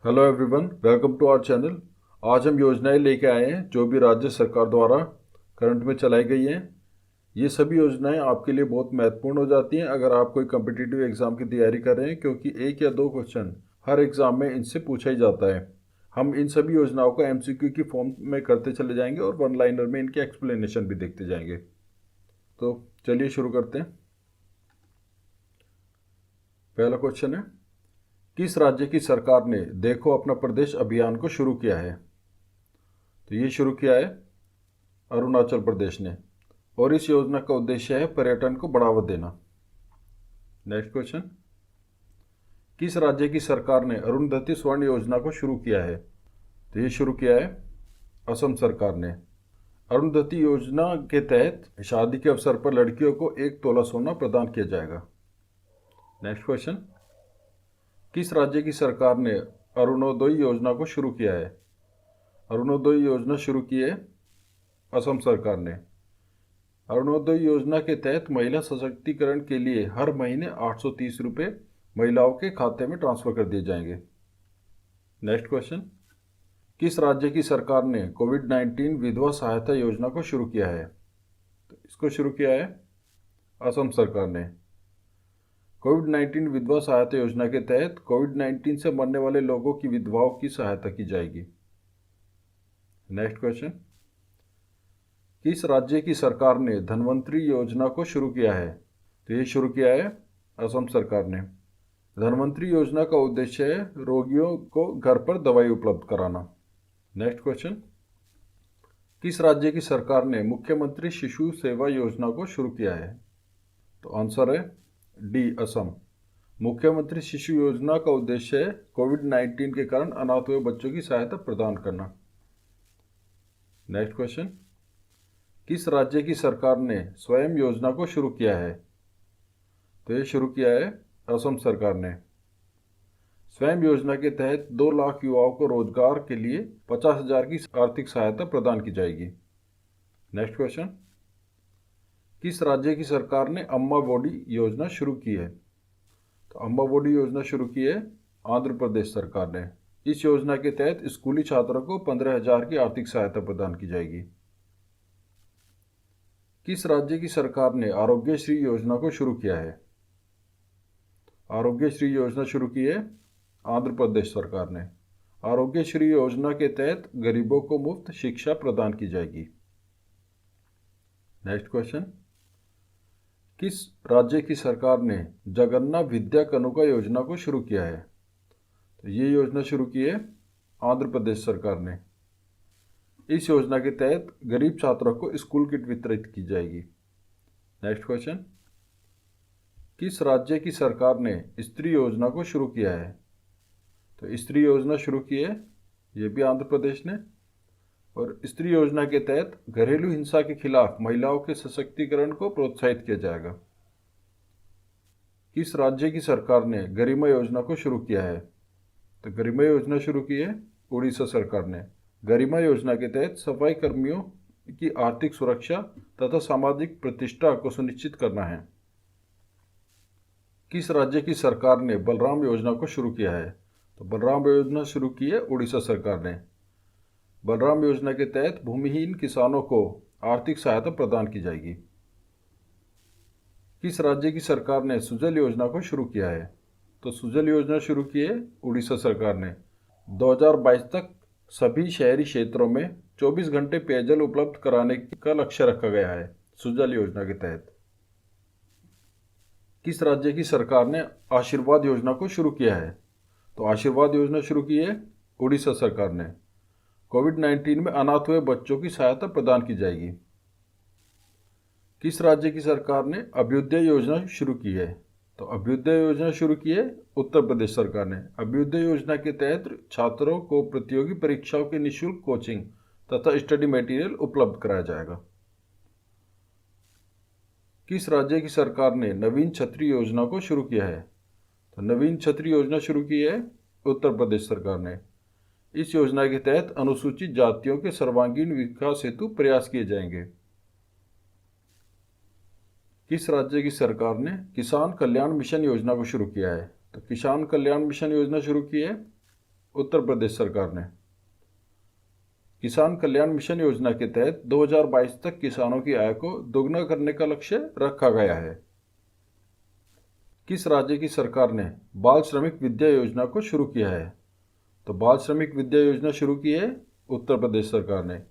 Hello everyone, welcome to our channel. आज हम योजनाएं लेके आए हैं जो भी राज्य सरकार द्वारा करंट में चलाई गई हैं। ये सभी योजनाएं आपके लिए बहुत महत्वपूर्ण हो जाती हैं अगर आप कोई कम्पिटिटिव एग्ज़ाम की तैयारी कर रहे हैं, क्योंकि एक या दो क्वेश्चन हर एग्ज़ाम में इनसे पूछा ही जाता है। हम इन सभी योजनाओं को एमसीक्यू की फॉर्म में करते चले जाएंगे और वन लाइनर में इनके एक्सप्लेनेशन भी देखते जाएंगे। तो चलिए शुरू करते हैं। पहला क्वेश्चन है, किस राज्य की सरकार ने देखो अपना प्रदेश अभियान को शुरू किया है? तो ये शुरू किया है अरुणाचल प्रदेश ने, और इस योजना का उद्देश्य है पर्यटन को बढ़ावा देना। नेक्स्ट क्वेश्चन, किस राज्य की सरकार ने अरुंधति स्वर्ण योजना को शुरू किया है? तो ये शुरू किया है असम सरकार ने। अरुंधति योजना के तहत शादी के अवसर पर लड़कियों को 1 तोला सोना प्रदान किया जाएगा। नेक्स्ट क्वेश्चन, किस राज्य की सरकार ने अरुणोदय योजना को शुरू किया है? अरुणोदय योजना शुरू की है असम सरकार ने। अरुणोदय योजना के तहत महिला सशक्तिकरण के लिए हर महीने 830 रुपये महिलाओं के खाते में ट्रांसफर कर दिए जाएंगे। नेक्स्ट क्वेश्चन, किस राज्य की सरकार ने कोविड-19 विधवा सहायता योजना को शुरू किया है? तो इसको शुरू किया है असम सरकार ने। कोविड-19 विधवा सहायता योजना के तहत कोविड-19 से मरने वाले लोगों की विधवाओं की सहायता की जाएगी। नेक्स्ट क्वेश्चन, किस राज्य की सरकार ने धन्वंतरी योजना को शुरू किया है? तो ये शुरू किया है असम सरकार ने। धन्वंतरी योजना का उद्देश्य है रोगियों को घर पर दवाई उपलब्ध कराना। नेक्स्ट क्वेश्चन, किस राज्य की सरकार ने मुख्यमंत्री शिशु सेवा योजना को शुरू किया है? तो आंसर है डी, असम। मुख्यमंत्री शिशु योजना का उद्देश्य है कोविड-19 के कारण अनाथ हुए बच्चों की सहायता प्रदान करना। नेक्स्ट क्वेश्चन, किस राज्य की सरकार ने स्वयं योजना को शुरू किया है? तो ये शुरू किया है असम सरकार ने। स्वयं योजना के तहत 2 लाख युवाओं को रोजगार के लिए 50,000 की आर्थिक सहायता प्रदान की जाएगी। नेक्स्ट क्वेश्चन, किस राज्य की सरकार ने अम्मा बोडी योजना शुरू की है? तो अम्मा बोडी योजना शुरू की है आंध्र प्रदेश सरकार ने। इस योजना के तहत स्कूली छात्रों को 15,000 की आर्थिक सहायता प्रदान की जाएगी। किस राज्य की सरकार ने आरोग्यश्री योजना को शुरू किया है? आरोग्यश्री योजना शुरू की है आंध्र प्रदेश सरकार ने। आरोग्यश्री योजना के तहत गरीबों को मुफ्त शिक्षा प्रदान की जाएगी। नेक्स्ट क्वेश्चन, किस राज्य की सरकार ने जगन्ना विद्या कनुका योजना को शुरू किया है? तो ये योजना शुरू की है आंध्र प्रदेश सरकार ने। इस योजना के तहत गरीब छात्रों को स्कूल किट वितरित की जाएगी। नेक्स्ट क्वेश्चन, किस राज्य की सरकार ने स्त्री योजना को शुरू किया है? तो स्त्री योजना शुरू की है ये भी आंध्र प्रदेश ने। और स्त्री योजना के तहत घरेलू हिंसा के खिलाफ महिलाओं के सशक्तिकरण को प्रोत्साहित किया जाएगा। किस राज्य की सरकार ने गरिमा योजना को शुरू किया है? तो गरिमा योजना शुरू की है उड़ीसा सरकार ने। गरिमा योजना के तहत सफाई कर्मियों की आर्थिक सुरक्षा तथा सामाजिक प्रतिष्ठा को सुनिश्चित करना है। किस राज्य की सरकार ने बलराम योजना को शुरू किया है? तो बलराम योजना शुरू की है उड़ीसा सरकार ने। बलराम योजना के तहत भूमिहीन किसानों को आर्थिक सहायता प्रदान की जाएगी। किस राज्य की सरकार ने सुजल योजना को शुरू किया है? तो सुजल योजना शुरू की है उड़ीसा सरकार ने। 2022 तक सभी शहरी क्षेत्रों में 24 घंटे पेयजल उपलब्ध कराने का लक्ष्य रखा गया है सुजल योजना के तहत। किस राज्य की सरकार ने आशीर्वाद योजना को शुरू किया है? तो आशीर्वाद योजना शुरू की है उड़ीसा सरकार ने। कोविड-19 में अनाथ हुए बच्चों की सहायता प्रदान की जाएगी। किस राज्य की सरकार ने अभ्युदय योजना शुरू की है? तो अभ्युदय योजना शुरू की है उत्तर प्रदेश सरकार ने। अभ्युदय योजना के तहत छात्रों को प्रतियोगी परीक्षाओं की निःशुल्क कोचिंग तथा स्टडी मटेरियल उपलब्ध कराया जाएगा। किस राज्य की सरकार ने नवीन छतरी योजना को शुरू किया है? तो नवीन छतरी योजना शुरू की है उत्तर प्रदेश सरकार ने। इस योजना के तहत अनुसूचित जातियों के सर्वांगीण विकास हेतु प्रयास किए जाएंगे। किस राज्य की सरकार ने किसान कल्याण मिशन योजना को शुरू किया है? तो किसान कल्याण मिशन योजना शुरू की है उत्तर प्रदेश सरकार ने। किसान कल्याण मिशन योजना के तहत 2022 तक किसानों की आय को दोगुना करने का लक्ष्य रखा गया है। किस राज्य की सरकार ने बाल श्रमिक विद्या योजना को शुरू किया है? तो बाल श्रमिक विद्या योजना शुरू की है उत्तर प्रदेश सरकार ने।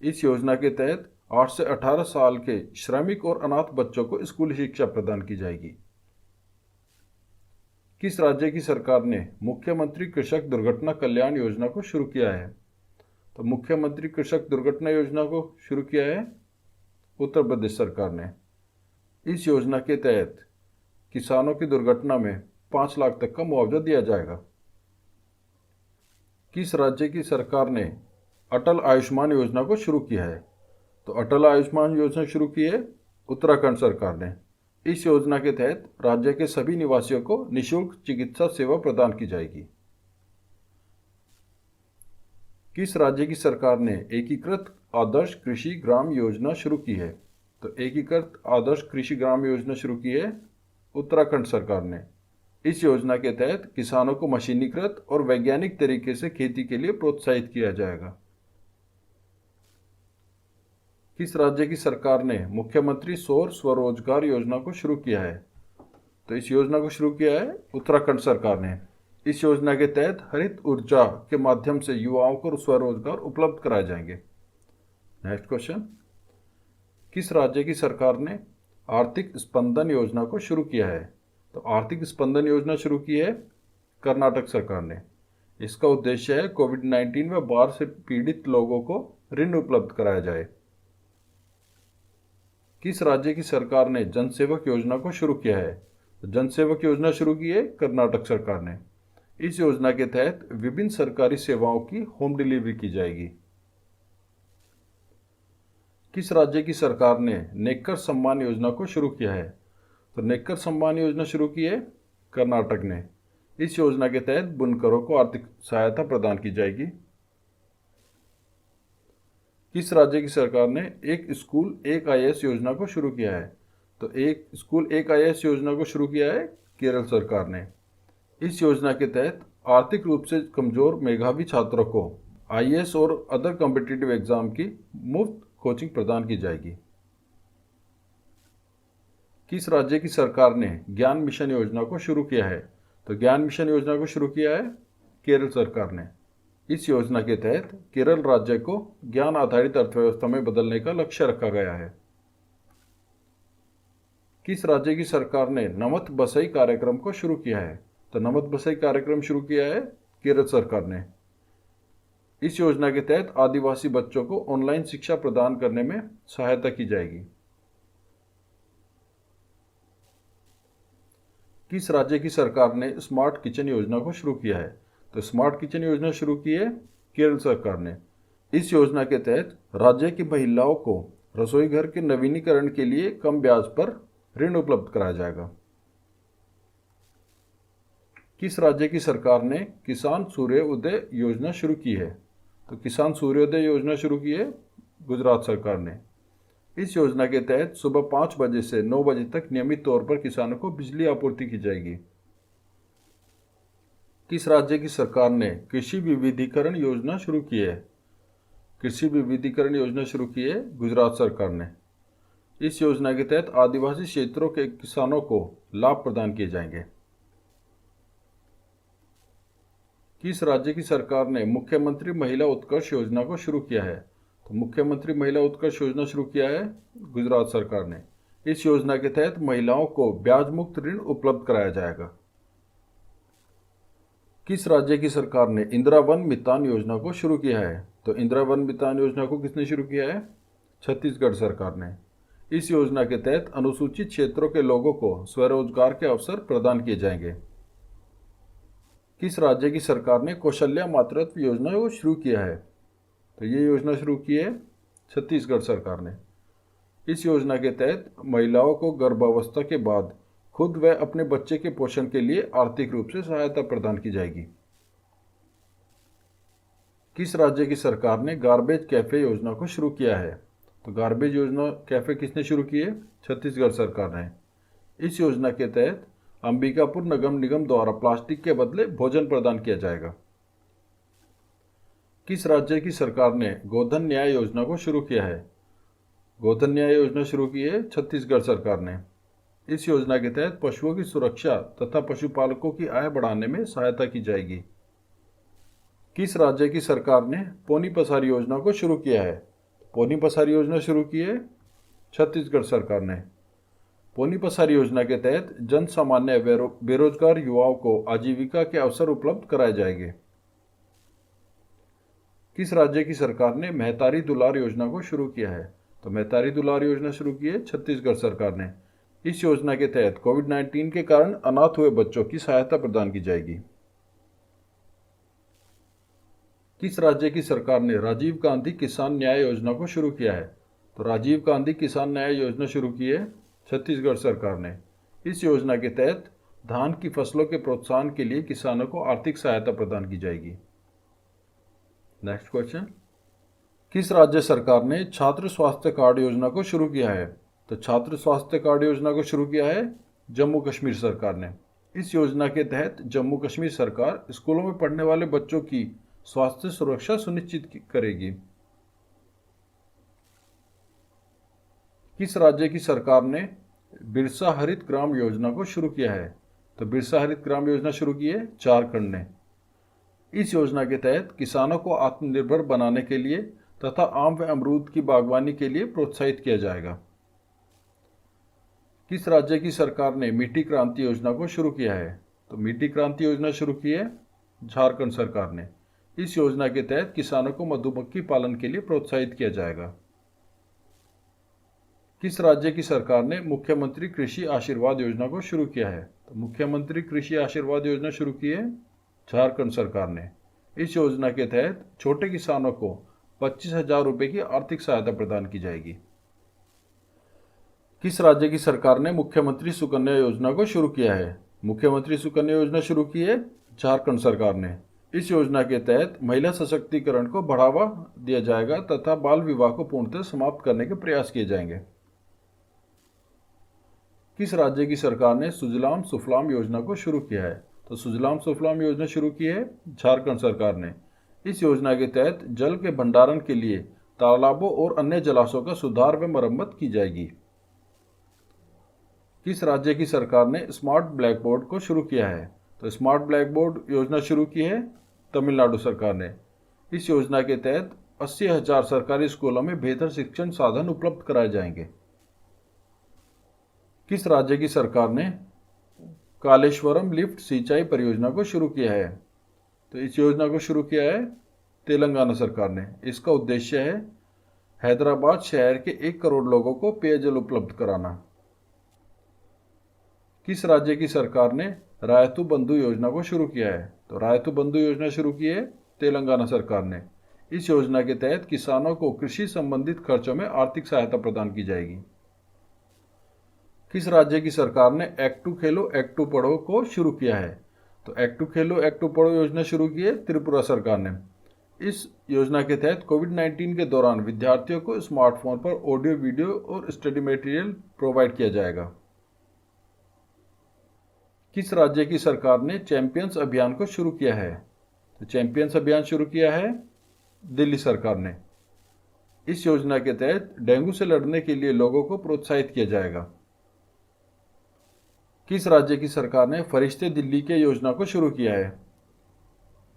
इस योजना के तहत 8 से 18 साल के श्रमिक और अनाथ बच्चों को स्कूली शिक्षा प्रदान की जाएगी। किस राज्य की सरकार ने मुख्यमंत्री कृषक दुर्घटना कल्याण योजना को शुरू किया है? तो मुख्यमंत्री कृषक दुर्घटना योजना को शुरू किया है उत्तर प्रदेश सरकार ने। इस योजना के तहत किसानों की दुर्घटना में 5 लाख तक का मुआवजा दिया जाएगा। किस राज्य की सरकार ने अटल आयुष्मान योजना को शुरू किया है? तो अटल आयुष्मान योजना शुरू की है उत्तराखंड सरकार ने। इस योजना के तहत राज्य के सभी निवासियों को निःशुल्क चिकित्सा सेवा प्रदान की जाएगी। किस राज्य की सरकार ने एकीकृत आदर्श कृषि ग्राम योजना शुरू की है? तो एकीकृत आदर्श कृषि ग्राम योजना शुरू की है उत्तराखंड सरकार ने। इस योजना के तहत किसानों को मशीनीकृत और वैज्ञानिक तरीके से खेती के लिए प्रोत्साहित किया जाएगा। किस राज्य की सरकार ने मुख्यमंत्री सौर स्वरोजगार योजना को शुरू किया है? तो इस योजना को शुरू किया है उत्तराखंड सरकार ने। इस योजना के तहत हरित ऊर्जा के माध्यम से युवाओं को स्वरोजगार उपलब्ध कराए जाएंगे। नेक्स्ट क्वेश्चन, किस राज्य की सरकार ने आर्थिक स्पंदन योजना को शुरू किया है? तो आर्थिक स्पंदन योजना शुरू की है कर्नाटक सरकार ने। इसका उद्देश्य है कोविड-19 व बाढ़ से पीड़ित लोगों को ऋण उपलब्ध कराया जाए। किस राज्य की सरकार ने जनसेवक योजना को शुरू किया है? तो जनसेवक योजना शुरू की है कर्नाटक सरकार ने। इस योजना के तहत विभिन्न सरकारी सेवाओं की होम डिलीवरी की जाएगी। किस राज्य की सरकार ने नेकर सम्मान योजना को शुरू किया है? तो नेकर सम्मान योजना शुरू की है कर्नाटक ने। इस योजना के तहत बुनकरों को आर्थिक सहायता प्रदान की जाएगी। किस राज्य की सरकार ने एक स्कूल एक आईएएस योजना को शुरू किया है? तो एक स्कूल एक आईएएस योजना को शुरू किया है केरल सरकार ने। इस योजना के तहत आर्थिक रूप से कमजोर मेधावी छात्रों को आईएएस और अदर कॉम्पिटिटिव एग्जाम की मुफ्त कोचिंग प्रदान की जाएगी। किस राज्य की सरकार ने ज्ञान मिशन योजना को शुरू किया है? तो ज्ञान मिशन योजना को शुरू किया है केरल सरकार ने। इस योजना के तहत केरल राज्य को ज्ञान आधारित अर्थव्यवस्था में बदलने का लक्ष्य रखा गया है। किस राज्य की सरकार ने नमत बसई कार्यक्रम को शुरू किया है? तो नमत बसई कार्यक्रम शुरू किया है केरल सरकार ने। इस योजना के तहत आदिवासी बच्चों को ऑनलाइन शिक्षा प्रदान करने में सहायता की जाएगी। किस राज्य की सरकार ने स्मार्ट किचन योजना को शुरू किया है? तो स्मार्ट किचन योजना शुरू की है केरल सरकार ने। इस योजना के तहत राज्य की महिलाओं को रसोई घर के नवीनीकरण के लिए कम ब्याज पर ऋण उपलब्ध कराया जाएगा। किस राज्य की सरकार ने किसान सूर्योदय योजना शुरू की है? तो किसान सूर्योदय योजना शुरू की है गुजरात सरकार ने। इस योजना के तहत सुबह 5 बजे से 9 बजे तक नियमित तौर पर किसानों को बिजली आपूर्ति की जाएगी। किस राज्य की सरकार ने कृषि विविधीकरण योजना शुरू की है? कृषि विविधीकरण योजना शुरू की है गुजरात सरकार ने। इस योजना के तहत आदिवासी क्षेत्रों के किसानों को लाभ प्रदान किए जाएंगे। किस राज्य की सरकार ने मुख्यमंत्री महिला उत्कर्ष योजना को शुरू किया है? तो मुख्यमंत्री महिला उत्कर्ष योजना शुरू किया है गुजरात सरकार ने। इस योजना के तहत महिलाओं को ब्याज मुक्त ऋण उपलब्ध कराया जाएगा। किस राज्य की सरकार ने इंदिरा वन मितान योजना को शुरू किया है? तो इंदिरा वन मितान योजना को किसने शुरू किया है? छत्तीसगढ़ सरकार ने। इस योजना के तहत अनुसूचित क्षेत्रों के लोगों को स्वरोजगार के अवसर प्रदान किए जाएंगे। किस राज्य की सरकार ने कौशल्या मातृत्व योजना को शुरू किया है? तो ये योजना शुरू की है छत्तीसगढ़ सरकार ने। इस योजना के तहत महिलाओं को गर्भावस्था के बाद खुद व अपने बच्चे के पोषण के लिए आर्थिक रूप से सहायता प्रदान की जाएगी। किस राज्य की सरकार ने गार्बेज कैफे योजना को शुरू किया है? तो गार्बेज योजना कैफे किसने शुरू की है? छत्तीसगढ़ सरकार ने। इस योजना के तहत अंबिकापुर नगर निगम द्वारा प्लास्टिक के बदले भोजन प्रदान किया जाएगा। किस राज्य की सरकार ने गोधन न्याय योजना को शुरू किया है? गोधन न्याय योजना शुरू की है छत्तीसगढ़ सरकार ने। इस योजना के तहत पशुओं की सुरक्षा तथा पशुपालकों की आय बढ़ाने में सहायता की जाएगी। किस राज्य की सरकार ने पोनी पसारी योजना को शुरू किया है? पोनी पसारी योजना शुरू की है छत्तीसगढ़ सरकार ने। पोनी पसारी योजना के तहत जन सामान्य बेरोजगार युवाओं को आजीविका के अवसर उपलब्ध कराए जाएंगे। किस राज्य की सरकार ने महतारी दुलार योजना को शुरू किया है? तो महतारी दुलार योजना शुरू की है छत्तीसगढ़ सरकार ने। इस योजना के तहत कोविड-19 के कारण अनाथ हुए बच्चों की सहायता प्रदान की जाएगी। किस राज्य की सरकार ने राजीव गांधी किसान न्याय योजना को शुरू किया है? तो राजीव गांधी किसान न्याय योजना शुरू की है छत्तीसगढ़ सरकार ने। इस योजना के तहत धान की फसलों के प्रोत्साहन के लिए किसानों को आर्थिक सहायता प्रदान की जाएगी। नेक्स्ट क्वेश्चन, किस राज्य सरकार ने छात्र स्वास्थ्य कार्ड योजना को शुरू किया है? तो छात्र स्वास्थ्य कार्ड योजना को शुरू किया है जम्मू कश्मीर सरकार ने। इस योजना के तहत जम्मू कश्मीर सरकार स्कूलों में पढ़ने वाले बच्चों की स्वास्थ्य सुरक्षा सुनिश्चित करेगी। किस राज्य की सरकार ने बिरसा हरित ग्राम योजना को शुरू किया है? तो बिरसा हरित ग्राम योजना शुरू की है झारखंड ने। इस योजना के तहत किसानों को आत्मनिर्भर बनाने के लिए तथा आम व अमरूद की बागवानी के लिए प्रोत्साहित किया जाएगा। किस राज्य की सरकार ने मिट्टी क्रांति योजना को शुरू किया है? तो मिट्टी क्रांति योजना शुरू की है झारखंड सरकार ने। इस योजना के तहत किसानों को मधुमक्खी पालन के लिए प्रोत्साहित किया जाएगा। किस राज्य की सरकार ने मुख्यमंत्री कृषि आशीर्वाद योजना को शुरू किया है? तो मुख्यमंत्री कृषि आशीर्वाद योजना शुरू की है झारखंड सरकार ने। इस योजना के तहत छोटे किसानों को 25,000 रुपये की आर्थिक सहायता प्रदान की जाएगी। किस राज्य की सरकार ने मुख्यमंत्री सुकन्या योजना को शुरू किया है? मुख्यमंत्री सुकन्या योजना शुरू की है झारखंड सरकार ने। इस योजना के तहत महिला सशक्तिकरण को बढ़ावा दिया जाएगा तथा बाल विवाह को पूर्णतः समाप्त करने के प्रयास किए जाएंगे। किस राज्य की सरकार ने सुजलाम सुफलाम योजना को शुरू किया है? तो सुजलाम सुफलाम योजना शुरू की है झारखंड सरकार ने। इस योजना के तहत जल के भंडारण के लिए तालाबों और अन्य जलाशयों का सुधार व मरम्मत की जाएगी। किस राज्य की सरकार ने स्मार्ट ब्लैक बोर्ड को शुरू किया है? तो स्मार्ट ब्लैक बोर्ड योजना शुरू की है तमिलनाडु सरकार ने। इस योजना के तहत 80,000 सरकारी स्कूलों में बेहतर शिक्षण साधन उपलब्ध कराए जाएंगे। किस राज्य की सरकार ने कालेश्वरम लिफ्ट सिंचाई परियोजना को शुरू किया है? तो इस योजना को शुरू किया है तेलंगाना सरकार ने। इसका उद्देश्य है हैदराबाद शहर के 1 करोड़ लोगों को पेयजल उपलब्ध कराना। किस राज्य की सरकार ने रायतु बंधु योजना को शुरू किया है? तो रायतु बंधु योजना शुरू की है तेलंगाना सरकार ने। इस योजना के तहत किसानों को कृषि संबंधित खर्चों में आर्थिक सहायता प्रदान की जाएगी। किस राज्य की सरकार ने act to Khelo act to पढ़ो को शुरू किया है? तो act to Khelo act to पढ़ो योजना शुरू की है त्रिपुरा सरकार ने। इस योजना के तहत कोविड-19 के दौरान विद्यार्थियों को स्मार्टफोन पर ऑडियो वीडियो और स्टडी मटेरियल प्रोवाइड किया जाएगा। किस राज्य की सरकार ने चैंपियंस अभियान को शुरू किया है? तो चैंपियंस अभियान शुरू किया है दिल्ली सरकार ने। इस योजना के तहत डेंगू से लड़ने के लिए लोगों को प्रोत्साहित किया जाएगा। किस राज्य की सरकार ने फरिश्ते दिल्ली के योजना को शुरू किया है?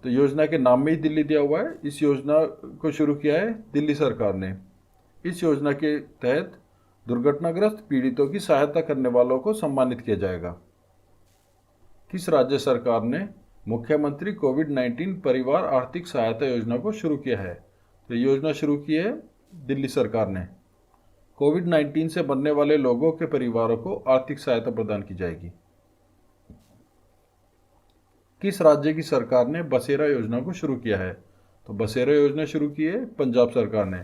तो योजना के नाम में ही दिल्ली दिया हुआ है। इस योजना को शुरू किया है दिल्ली सरकार ने। इस योजना के तहत दुर्घटनाग्रस्त पीड़ितों की सहायता करने वालों को सम्मानित किया जाएगा। किस राज्य सरकार ने मुख्यमंत्री कोविड-19 परिवार आर्थिक सहायता योजना को शुरू किया है? तो योजना शुरू की है दिल्ली सरकार ने। कोविड-19 से मरने वाले लोगों के परिवारों को आर्थिक सहायता प्रदान की जाएगी। किस राज्य की सरकार ने बसेरा योजना को शुरू किया है? तो बसेरा योजना शुरू की है पंजाब सरकार ने।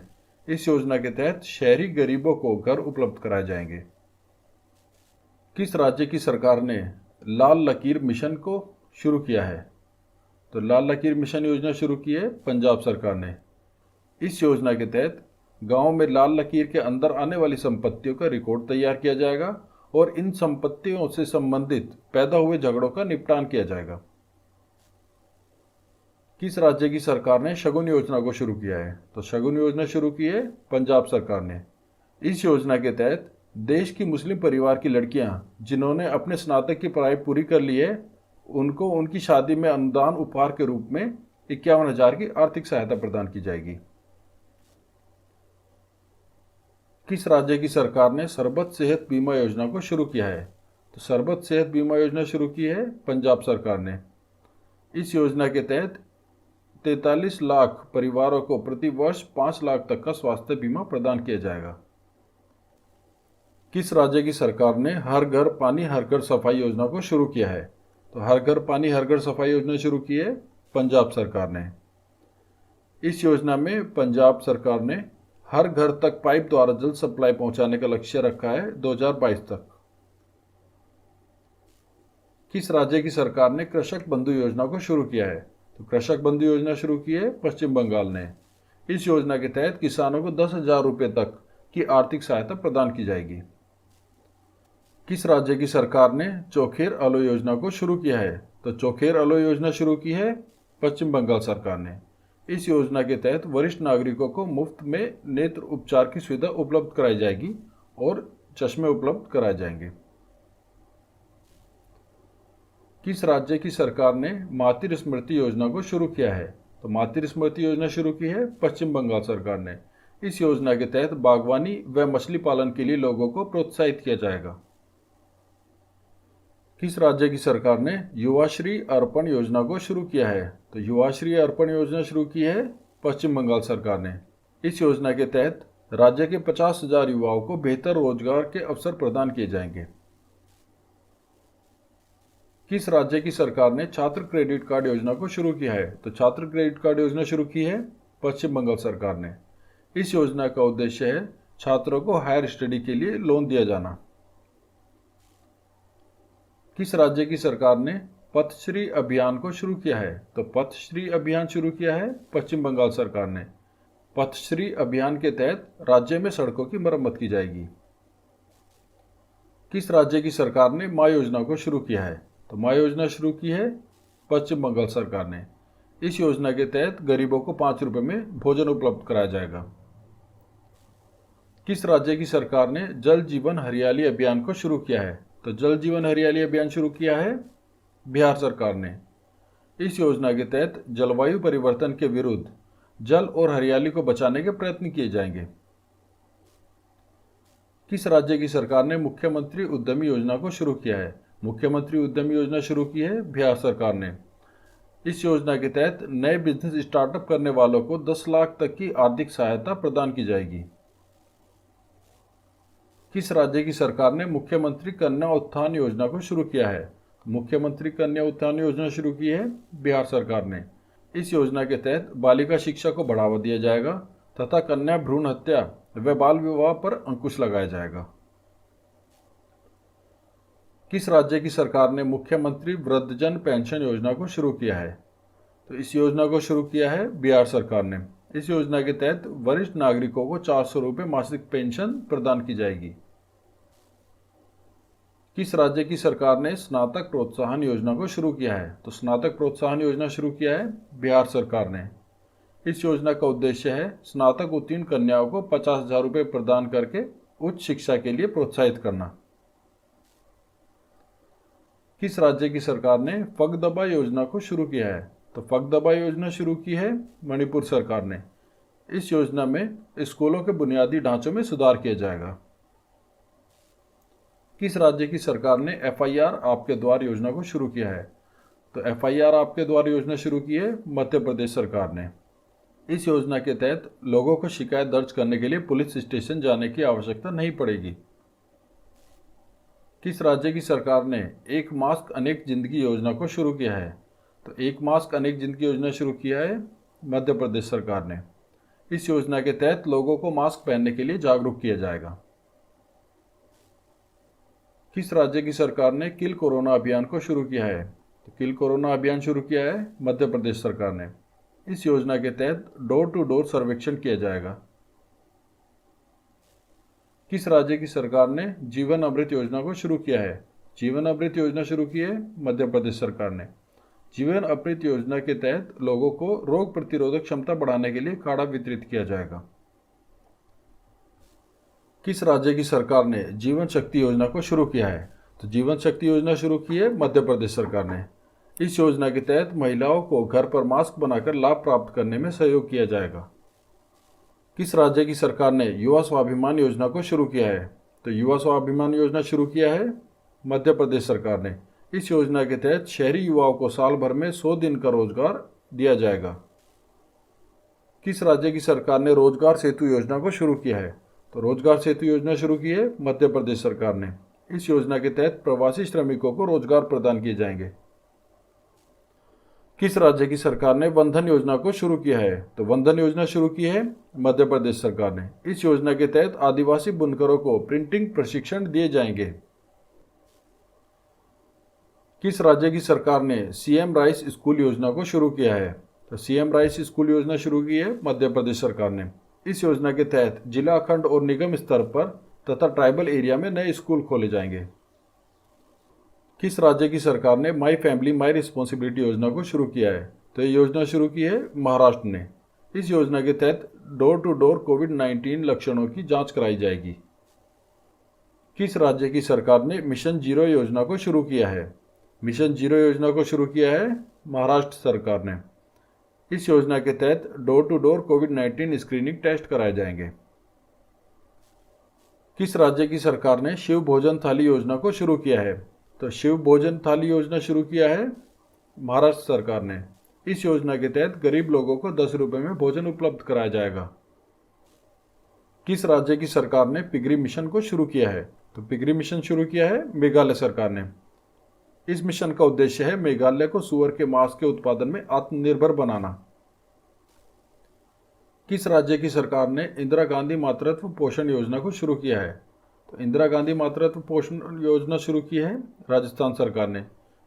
इस योजना के तहत शहरी गरीबों को घर उपलब्ध कराए जाएंगे। किस राज्य की सरकार ने लाल लकीर मिशन को शुरू किया है? तो लाल लकीर मिशन योजना शुरू की है पंजाब सरकार ने। इस योजना के तहत गांव में लाल लकीर के अंदर आने वाली संपत्तियों का रिकॉर्ड तैयार किया जाएगा और इन संपत्तियों से संबंधित पैदा हुए झगड़ों का निपटान किया जाएगा। किस राज्य की सरकार ने शगुन योजना को शुरू किया है? तो शगुन योजना शुरू की है पंजाब सरकार ने। इस योजना के तहत देश की मुस्लिम परिवार की लड़कियां जिन्होंने अपने स्नातक की पढ़ाई पूरी कर ली है, उनको उनकी शादी में अनुदान उपहार के रूप में 51,000 की आर्थिक सहायता प्रदान की जाएगी। किस राज्य की सरकार ने सरबत सेहत बीमा योजना को शुरू किया है? तो सरबत सेहत बीमा योजना शुरू की है पंजाब सरकार ने। इस योजना के तहत 43 लाख परिवारों को प्रति वर्ष 5 लाख तक का स्वास्थ्य बीमा प्रदान किया जाएगा। किस राज्य की सरकार ने हर घर पानी हर घर सफाई योजना को शुरू किया है? तो हर घर पानी हर घर सफाई योजना शुरू की है पंजाब सरकार ने। इस योजना में पंजाब सरकार ने हर घर तक पाइप द्वारा जल सप्लाई पहुंचाने का लक्ष्य रखा है 2022 तक। किस राज्य की सरकार ने कृषक बंधु योजना को शुरू किया है? तो कृषक बंधु योजना शुरू की है पश्चिम बंगाल ने। इस योजना के तहत किसानों को 10,000 रुपये तक की आर्थिक सहायता प्रदान की जाएगी। किस राज्य की सरकार ने चोखेर अलो योजना को शुरू किया है? तो चोखेर अलो योजना शुरू की है पश्चिम बंगाल सरकार ने। इस योजना के तहत वरिष्ठ नागरिकों को मुफ्त में नेत्र उपचार की सुविधा उपलब्ध कराई जाएगी और चश्मे उपलब्ध कराए जाएंगे। किस राज्य की सरकार ने मातृ स्मृति योजना को शुरू किया है? तो मातृ स्मृति योजना शुरू की है पश्चिम बंगाल सरकार ने। इस योजना के तहत बागवानी व मछली पालन के लिए लोगों को प्रोत्साहित किया जाएगा। किस राज्य की सरकार ने युवाश्री अर्पण योजना को शुरू किया है? तो युवाश्री अर्पण योजना शुरू की है पश्चिम बंगाल सरकार ने। इस योजना के तहत राज्य के 50,000 युवाओं को बेहतर रोजगार के अवसर प्रदान किए जाएंगे। किस राज्य की सरकार ने छात्र क्रेडिट कार्ड योजना को शुरू किया है? तो छात्र क्रेडिट कार्ड योजना शुरू की है पश्चिम बंगाल सरकार ने। इस योजना का उद्देश्य है छात्रों को हायर स्टडी के लिए लोन दिया जाना। किस राज्य की सरकार ने पथश्री अभियान को शुरू किया है? तो पथश्री अभियान शुरू किया है पश्चिम बंगाल सरकार ने। पथश्री अभियान के तहत राज्य में सड़कों की मरम्मत की जाएगी। किस राज्य की सरकार ने माँ योजना को शुरू किया है? तो माँ योजना शुरू की है पश्चिम बंगाल सरकार ने। इस योजना के तहत गरीबों को 5 रुपये में भोजन उपलब्ध कराया जाएगा। किस राज्य की सरकार ने जल जीवन हरियाली अभियान को शुरू किया है? तो जल जीवन हरियाली अभियान शुरू किया है बिहार सरकार ने। इस योजना के तहत जलवायु परिवर्तन के विरुद्ध जल और हरियाली को बचाने के प्रयत्न किए जाएंगे। किस राज्य की सरकार ने मुख्यमंत्री उद्यमी योजना को शुरू किया है? मुख्यमंत्री उद्यमी योजना शुरू की है बिहार सरकार ने। इस योजना के तहत नए बिजनेस स्टार्टअप करने वालों को 10 लाख तक की आर्थिक सहायता प्रदान की जाएगी। किस राज्य की सरकार ने मुख्यमंत्री कन्या उत्थान योजना को शुरू किया है? मुख्यमंत्री कन्या उत्थान योजना शुरू की है बिहार सरकार ने। इस योजना के तहत बालिका शिक्षा को बढ़ावा दिया जाएगा तथा कन्या भ्रूण हत्या व बाल विवाह पर अंकुश लगाया जाएगा। किस राज्य की सरकार ने मुख्यमंत्री वृद्धजन पेंशन योजना को शुरू किया है? तो इस योजना को शुरू किया है बिहार सरकार ने। इस योजना के तहत वरिष्ठ नागरिकों को 400 रुपये मासिक पेंशन प्रदान की जाएगी। किस राज्य की सरकार ने स्नातक प्रोत्साहन योजना को शुरू किया है? तो स्नातक प्रोत्साहन योजना शुरू किया है बिहार सरकार ने। इस योजना का उद्देश्य है स्नातक उत्तीर्ण कन्याओं को 50,000 रुपये प्रदान करके उच्च शिक्षा के लिए प्रोत्साहित करना। किस राज्य की सरकार ने फगदबा योजना को शुरू किया है? तो फगदबा योजना शुरू की है मणिपुर सरकार ने। इस योजना में स्कूलों के बुनियादी ढांचों में सुधार किया जाएगा। किस राज्य की सरकार ने FIR आपके द्वार योजना को शुरू किया है? तो FIR आपके द्वार योजना शुरू की है मध्य प्रदेश सरकार ने। इस योजना के तहत लोगों को शिकायत दर्ज करने के लिए पुलिस स्टेशन जाने की आवश्यकता नहीं पड़ेगी। किस राज्य की सरकार ने एक मास्क अनेक जिंदगी योजना को शुरू किया है? तो एक मास्क अनेक जिंदगी योजना शुरू किया है मध्य प्रदेश सरकार ने। इस योजना के तहत लोगों को मास्क पहनने के लिए जागरूक किया जाएगा। किस राज्य की सरकार ने किल कोरोना अभियान को शुरू किया है? तो किल कोरोना अभियान शुरू किया है मध्य प्रदेश सरकार ने। इस योजना के तहत डोर टू डोर सर्वेक्षण किया जाएगा। किस राज्य की सरकार ने जीवन अमृत योजना को शुरू किया है? जीवन अमृत योजना शुरू की है मध्य प्रदेश सरकार ने। जीवन अमृत योजना के तहत लोगों को रोग प्रतिरोधक क्षमता बढ़ाने के लिए काढ़ा वितरित किया जाएगा। किस राज्य की सरकार ने जीवन शक्ति योजना को शुरू किया है? तो जीवन शक्ति योजना शुरू की है मध्य प्रदेश सरकार ने। इस योजना के तहत महिलाओं को घर पर मास्क बनाकर लाभ प्राप्त करने में सहयोग किया जाएगा। किस राज्य की सरकार ने युवा स्वाभिमान योजना को शुरू किया है? तो युवा स्वाभिमान योजना शुरू किया है मध्य प्रदेश सरकार ने। इस योजना के तहत शहरी युवाओं को साल भर में 100 दिन का रोजगार दिया जाएगा। किस राज्य की सरकार ने रोजगार सेतु योजना को शुरू किया है? तो रोजगार सेतु योजना शुरू की है मध्य प्रदेश सरकार ने। इस योजना के तहत प्रवासी श्रमिकों को रोजगार प्रदान किए जाएंगे। किस राज्य की सरकार ने वंदन योजना को शुरू किया है? तो वंदन योजना शुरू की है मध्य प्रदेश सरकार ने। इस योजना के तहत आदिवासी बुनकरों को प्रिंटिंग प्रशिक्षण दिए जाएंगे। किस राज्य की सरकार ने सीएम राइस स्कूल योजना को शुरू किया है? तो सीएम राइस स्कूल योजना शुरू की है मध्य प्रदेश सरकार ने। इस योजना के तहत जिला, खंड और निगम स्तर पर तथा ट्राइबल एरिया में नए स्कूल खोले जाएंगे। किस राज्य की सरकार ने माई फैमिली माई रिस्पॉन्सिबिलिटी योजना को शुरू किया है? तो ये योजना शुरू की है महाराष्ट्र ने। इस योजना के तहत डोर टू डोर कोविड-19 लक्षणों की जांच कराई जाएगी। किस राज्य की सरकार ने मिशन जीरो योजना को शुरू किया है? मिशन जीरो योजना को शुरू किया है महाराष्ट्र सरकार ने। इस योजना के तहत डोर टू डोर कोविड-19 स्क्रीनिंग टेस्ट कराए जाएंगे। किस राज्य की सरकार ने शिव भोजन थाली योजना को शुरू किया है? तो शिव भोजन थाली योजना शुरू किया है महाराष्ट्र सरकार ने। इस योजना के तहत गरीब लोगों को 10 रुपये में भोजन उपलब्ध कराया जाएगा। किस राज्य की सरकार ने पिगरी मिशन को शुरू किया है? तो पिगरी मिशन शुरू किया है मेघालय सरकार ने। इस मिशन का उद्देश्य है मेघालय को सूअर के मांस के उत्पादन में आत्मनिर्भर बनाना। किस राज्य की सरकार ने इंदिरा गांधी मातृत्व पोषण योजना को शुरू किया है? तो इंदिरा गांधी मातृत्व पोषण योजना शुरू की है राजस्थान सरकार ने।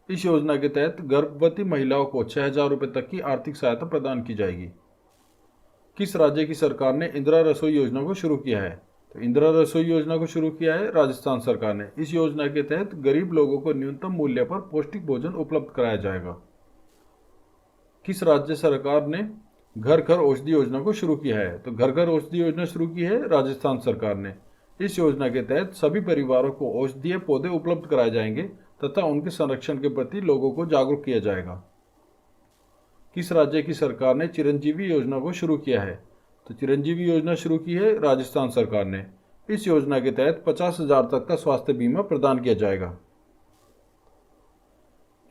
इस योजना के तहत गर्भवती महिलाओं को 6,000 रुपये तक की आर्थिक सहायता प्रदान की जाएगी। किस राज्य की सरकार ने इंदिरा रसोई योजना को शुरू किया है? तो इंदिरा रसोई योजना को शुरू किया है राजस्थान सरकार ने। इस योजना के तहत गरीब लोगों को न्यूनतम मूल्य पर पौष्टिक भोजन उपलब्ध कराया जाएगा। किस राज्य सरकार ने घर घर औषधि योजना को शुरू किया है? तो घर घर औषधि योजना शुरू की है राजस्थान सरकार ने। इस योजना के तहत सभी परिवारों को औषधीय पौधे उपलब्ध कराए जाएंगे तथा उनके संरक्षण के प्रति लोगों को जागरूक किया जाएगा। किस राज्य की सरकार ने चिरंजीवी योजना को शुरू किया है? तो चिरंजीवी योजना शुरू की है राजस्थान सरकार ने। इस योजना के तहत 50,000 तक का स्वास्थ्य बीमा प्रदान किया जाएगा।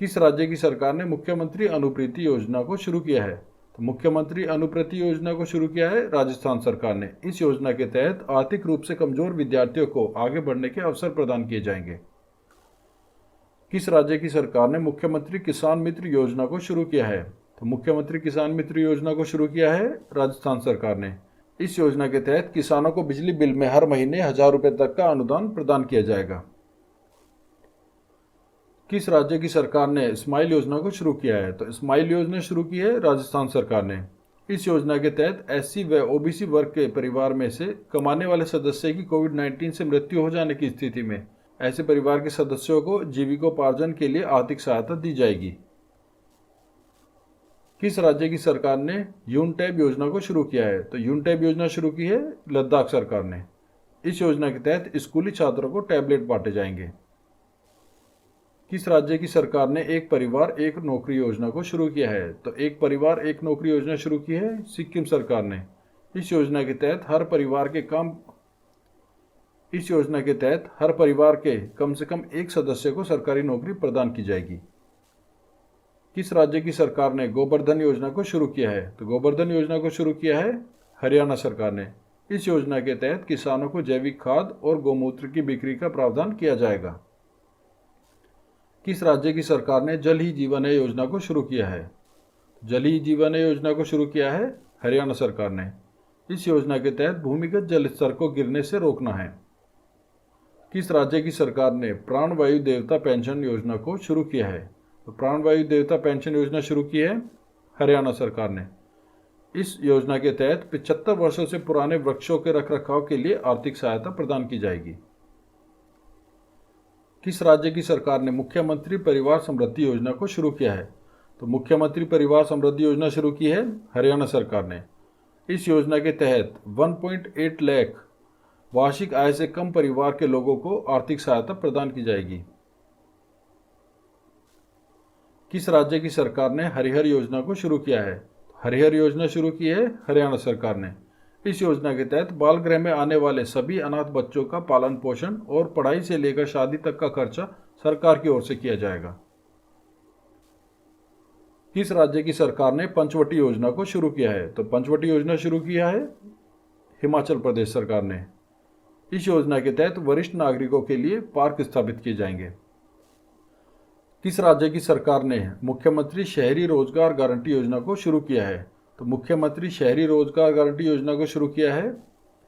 किस राज्य की सरकार ने मुख्यमंत्री अनुप्रीति योजना को शुरू किया है? तो मुख्यमंत्री अनुप्रीति योजना को शुरू किया है राजस्थान सरकार ने। इस योजना के तहत आर्थिक रूप से कमजोर विद्यार्थियों को आगे बढ़ने के अवसर प्रदान किए जाएंगे। किस राज्य की सरकार ने मुख्यमंत्री किसान मित्र योजना को शुरू किया है? तो मुख्यमंत्री किसान मित्र योजना को शुरू किया है राजस्थान सरकार ने। इस योजना के तहत किसानों को बिजली बिल में हर महीने 1,000 रुपये तक का अनुदान प्रदान किया जाएगा। किस राज्य की सरकार ने स्माइल योजना को शुरू किया है? तो स्माइल योजना शुरू की है राजस्थान सरकार ने। इस योजना के तहत एससी व ओबीसी वर्ग के परिवार में से कमाने वाले सदस्य की कोविड-19 से मृत्यु हो जाने की स्थिति में ऐसे परिवार के सदस्यों को जीविकोपार्जन के लिए आर्थिक सहायता दी जाएगी। किस राज्य की सरकार ने यूनटैब योजना को शुरू किया है? तो यूनटैब योजना शुरू की है लद्दाख सरकार ने। इस योजना के तहत स्कूली छात्रों को टैबलेट बांटे जाएंगे। किस राज्य की सरकार ने एक परिवार एक नौकरी योजना को शुरू किया है? तो एक परिवार एक नौकरी योजना शुरू की है सिक्किम सरकार ने। इस योजना के तहत हर परिवार के कम से कम एक सदस्य को सरकारी नौकरी प्रदान की जाएगी। किस राज्य की सरकार ने गोवर्धन योजना को शुरू किया है? तो गोवर्धन योजना को शुरू किया है हरियाणा सरकार ने। इस योजना के तहत किसानों को जैविक खाद और गौमूत्र की बिक्री का प्रावधान किया जाएगा। किस राज्य की सरकार ने जल ही जीवन है योजना को शुरू किया है? जल ही जीवन है योजना को शुरू किया है हरियाणा सरकार ने। इस योजना के तहत भूमिगत जल स्तर को गिरने से रोकना है। किस राज्य की सरकार ने प्राणवायु देवता पेंशन योजना को शुरू किया है? तो प्राणवायु देवता पेंशन योजना शुरू की है हरियाणा सरकार ने। इस योजना के तहत 75 वर्षों से पुराने वृक्षों के रखरखाव के लिए आर्थिक सहायता प्रदान की जाएगी। किस राज्य की सरकार ने मुख्यमंत्री परिवार समृद्धि योजना को शुरू किया है? तो मुख्यमंत्री परिवार समृद्धि योजना शुरू की है हरियाणा सरकार ने। इस योजना के तहत 1.8 लाख वार्षिक आय से कम परिवार के लोगों को आर्थिक सहायता प्रदान की जाएगी। किस राज्य की सरकार ने हरिहर योजना को शुरू किया है? हरिहर योजना शुरू की है हरियाणा सरकार ने। इस योजना के तहत बाल गृह में आने वाले सभी अनाथ बच्चों का पालन पोषण और पढ़ाई से लेकर शादी तक का खर्चा सरकार की ओर से किया जाएगा। किस राज्य की सरकार ने पंचवटी योजना को शुरू किया है? तो पंचवटी योजना शुरू किया है हिमाचल प्रदेश सरकार ने। इस योजना के तहत वरिष्ठ नागरिकों के लिए पार्क स्थापित किए जाएंगे। किस राज्य की सरकार ने मुख्यमंत्री शहरी रोजगार गारंटी योजना को शुरू किया है? तो मुख्यमंत्री शहरी रोजगार गारंटी योजना को शुरू किया है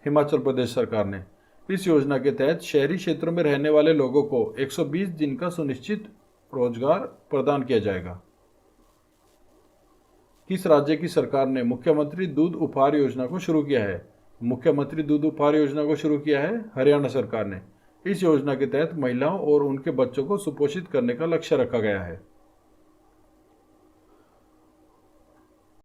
हिमाचल प्रदेश सरकार ने। इस योजना के तहत शहरी क्षेत्रों में रहने वाले लोगों को 120 दिन का सुनिश्चित रोजगार प्रदान किया जाएगा। किस राज्य की सरकार ने मुख्यमंत्री दूध उपहार योजना को शुरू किया है? मुख्यमंत्री दूध उपहार योजना को शुरू किया है हरियाणा सरकार ने। इस योजना के तहत महिलाओं और उनके बच्चों को सुपोषित करने का लक्ष्य रखा गया है।